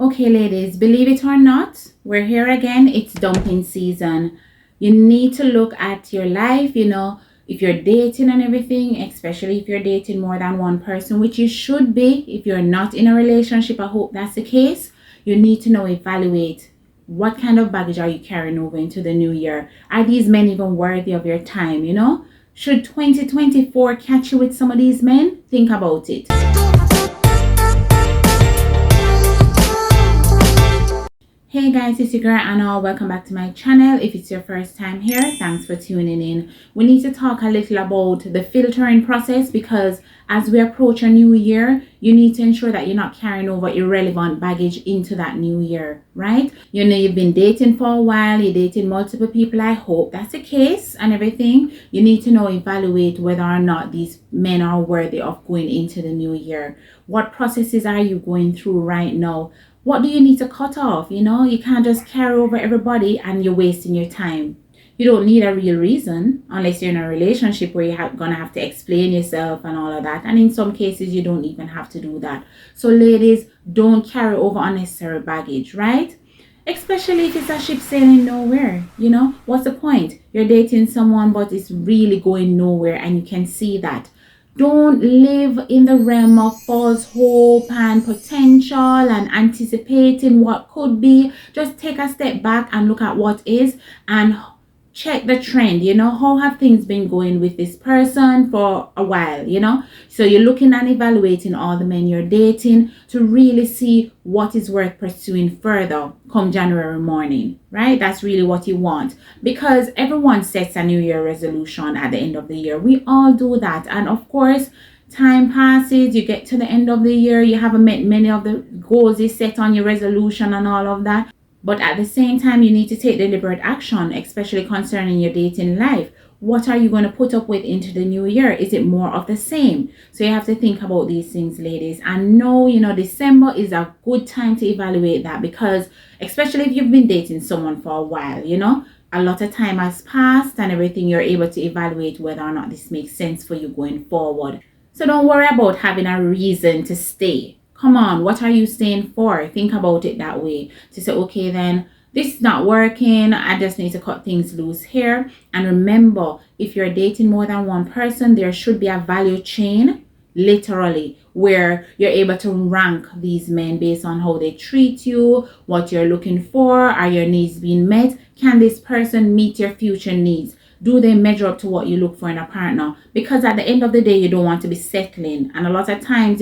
Okay, ladies, believe it or not, we're here again. It's dumping season. You need to look at your life, if you're dating and everything, especially if you're dating more than one person, which you should be. If you're not in a relationship, I hope that's the case. You need to know, evaluate what kind of baggage are you carrying over into the new year. Are these men even worthy of your time, Should 2024 catch you with some of these men? Think about it. Hey guys, it's your girl Anna. Welcome back to my channel. If it's your first time here, thanks for tuning in. We need to talk a little about the filtering process, because as we approach a new year, you need to ensure that you're not carrying over irrelevant baggage into that new year, right? You've been dating for a while, you're dating multiple people. I hope that's the case and everything. You need to evaluate whether or not these men are worthy of going into the new year. What processes are you going through right now? What do you need to cut off? You can't just carry over everybody and you're wasting your time. You don't need a real reason unless you're in a relationship where you're going to have to explain yourself and all of that. And in some cases, you don't even have to do that. So ladies, don't carry over unnecessary baggage, right? Especially if it's a ship sailing nowhere. What's the point? You're dating someone, but it's really going nowhere and you can see that. Don't live in the realm of false hope and potential and anticipating what could be. Just take a step back and look at what is and check the trend. How have things been going with this person for a while, So you're looking and evaluating all the men you're dating to really see what is worth pursuing further come January morning, right? That's really what you want, because everyone sets a New Year resolution at the end of the year. We all do that. And of course, time passes, you get to the end of the year, you haven't met many of the goals you set on your resolution and all of that. But at the same time, you need to take deliberate action, especially concerning your dating life. What are you going to put up with into the new year? Is it more of the same? So you have to think about these things, ladies. And know, December is a good time to evaluate that, because especially if you've been dating someone for a while, a lot of time has passed and everything, you're able to evaluate whether or not this makes sense for you going forward. So don't worry about having a reason to stay. Come on, what are you staying for? Think about it that way. To say, okay, then this is not working. I just need to cut things loose here. And remember, if you're dating more than one person, there should be a value chain, literally, where you're able to rank these men based on how they treat you, what you're looking for. Are your needs being met? Can this person meet your future needs? Do they measure up to what you look for in a partner? Because at the end of the day, you don't want to be settling. And a lot of times,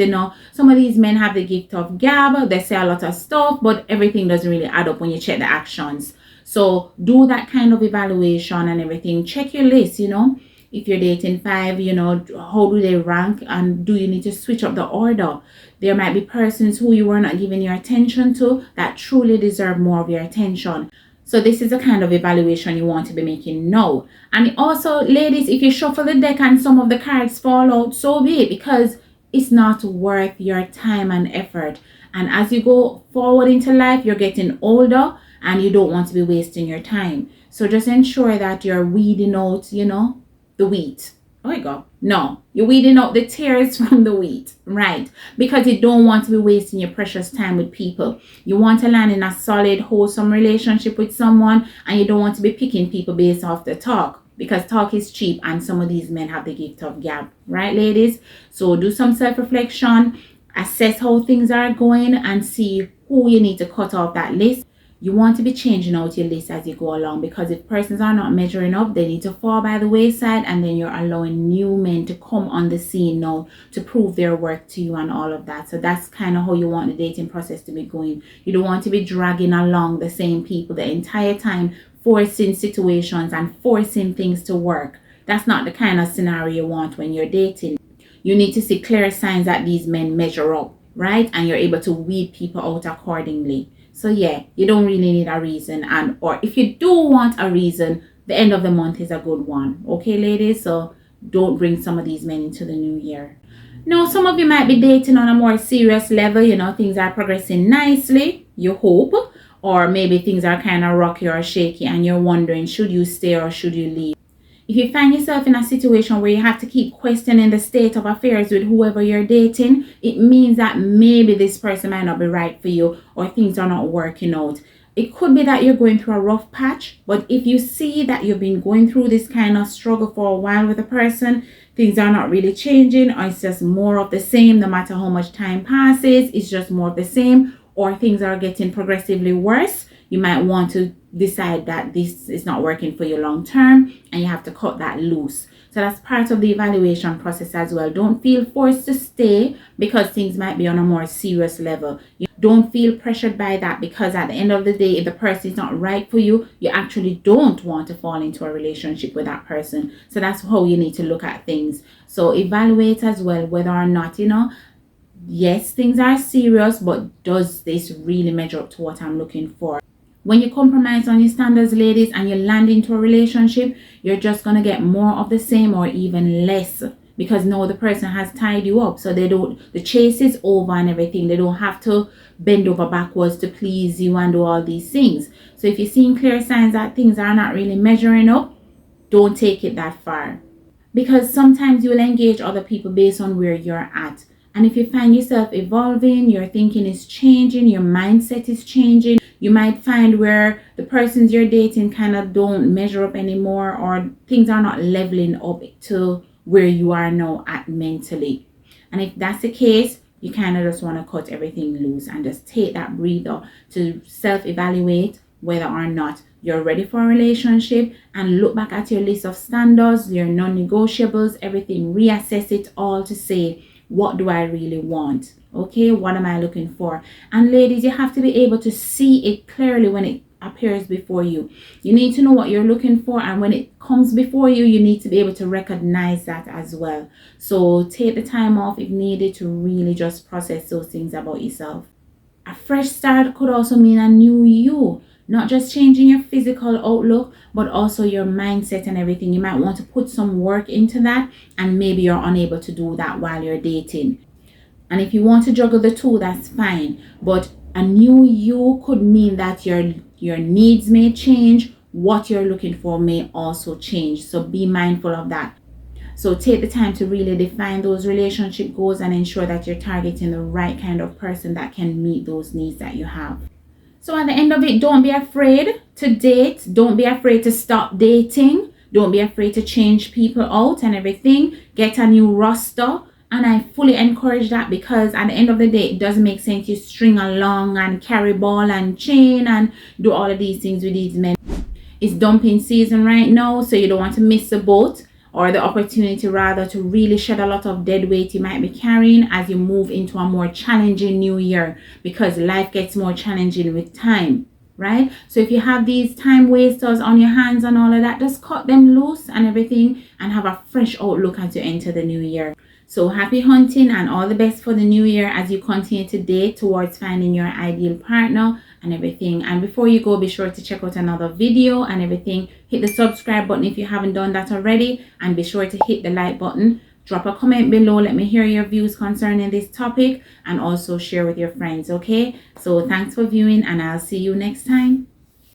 some of these men have the gift of gab. They say a lot of stuff, but everything doesn't really add up when you check the actions. So do that kind of evaluation and everything. Check your list, If you're dating 5, how do they rank? And do you need to switch up the order? There might be persons who you were not giving your attention to that truly deserve more of your attention. So this is the kind of evaluation you want to be making now. And also, ladies, if you shuffle the deck and some of the cards fall out, so be it, because it's not worth your time and effort. And as you go forward into life, you're getting older and you don't want to be wasting your time. So just ensure that you're weeding out, the wheat. Oh my God. No, you're weeding out the tares from the wheat, right? Because you don't want to be wasting your precious time with people. You want to land in a solid, wholesome relationship with someone, and you don't want to be picking people based off the talk, because talk is cheap and some of these men have the gift of gab, right, ladies? So do some self-reflection, assess how things are going, and see who you need to cut off that list. You want to be changing out your list as you go along, because if persons are not measuring up, they need to fall by the wayside, and then you're allowing new men to come on the scene now to prove their worth to you and all of that. So that's kind of how you want the dating process to be going. You don't want to be dragging along the same people the entire time, forcing situations and forcing things to work. That's not the kind of scenario you want when you're dating. You need to see clear signs that these men measure up, right? And you're able to weed people out accordingly. So yeah, you don't really need a reason. Or if you do want a reason, the end of the month is a good one. Okay, ladies? So don't bring some of these men into the new year. Now, some of you might be dating on a more serious level. Things are progressing nicely, you hope. Or maybe things are kind of rocky or shaky and you're wondering, should you stay or should you leave? If you find yourself in a situation where you have to keep questioning the state of affairs with whoever you're dating, it means that maybe this person might not be right for you, or things are not working out. It could be that you're going through a rough patch, but if you see that you've been going through this kind of struggle for a while with a person, things are not really changing, or it's just more of the same, no matter how much time passes, it's just more of the same, or things are getting progressively worse, you might want to decide that this is not working for you long term and you have to cut that loose. So that's part of the evaluation process as well. Don't feel forced to stay because things might be on a more serious level. You don't feel pressured by that, because at the end of the day, if the person is not right for you, you actually don't want to fall into a relationship with that person. So that's how you need to look at things. So evaluate as well whether or not, yes, things are serious, but does this really measure up to what I'm looking for? When you compromise on your standards, ladies, and you land into a relationship, you're just going to get more of the same or even less, because now the person has tied you up. So the chase is over and everything. They don't have to bend over backwards to please you and do all these things. So if you're seeing clear signs that things are not really measuring up, don't take it that far, because sometimes you will engage other people based on where you're at. And if you find yourself evolving, your thinking is changing, your mindset is changing, you might find where the persons you're dating kind of don't measure up anymore, or things are not leveling up to where you are now at mentally. And if that's the case, you kind of just want to cut everything loose and just take that breather to self-evaluate whether or not you're ready for a relationship, and look back at your list of standards, your non-negotiables, everything, reassess it all to say, what do I really want? Okay, what am I looking for? And ladies, you have to be able to see it clearly when it appears before you. You need to know what you're looking for, and when it comes before you, you need to be able to recognize that as well. So take the time off if needed to really just process those things about yourself. A fresh start could also mean a new you. Not just changing your physical outlook, but also your mindset and everything. You might want to put some work into that, and maybe you're unable to do that while you're dating. And if you want to juggle the two, that's fine. But a new you could mean that your needs may change. What you're looking for may also change. So be mindful of that. So take the time to really define those relationship goals and ensure that you're targeting the right kind of person that can meet those needs that you have. So at the end of it, don't be afraid to date. Don't be afraid to stop dating. Don't be afraid to change people out and everything. Get a new roster. And I fully encourage that, because at the end of the day, it doesn't make sense you string along and carry ball and chain and do all of these things with these men. It's dumping season right now, so you don't want to miss the boat, or the opportunity rather, to really shed a lot of dead weight you might be carrying as you move into a more challenging new year, because life gets more challenging with time, right? So if you have these time wasters on your hands and all of that, just cut them loose and everything, and have a fresh outlook as you enter the new year. So happy hunting and all the best for the new year as you continue to date towards finding your ideal partner and everything. And before you go, be sure to check out another video and everything. Hit the subscribe button if you haven't done that already, and be sure to hit the like button. Drop a comment below, let me hear your views concerning this topic, and also share with your friends. Okay, so thanks for viewing, and I'll see you next time.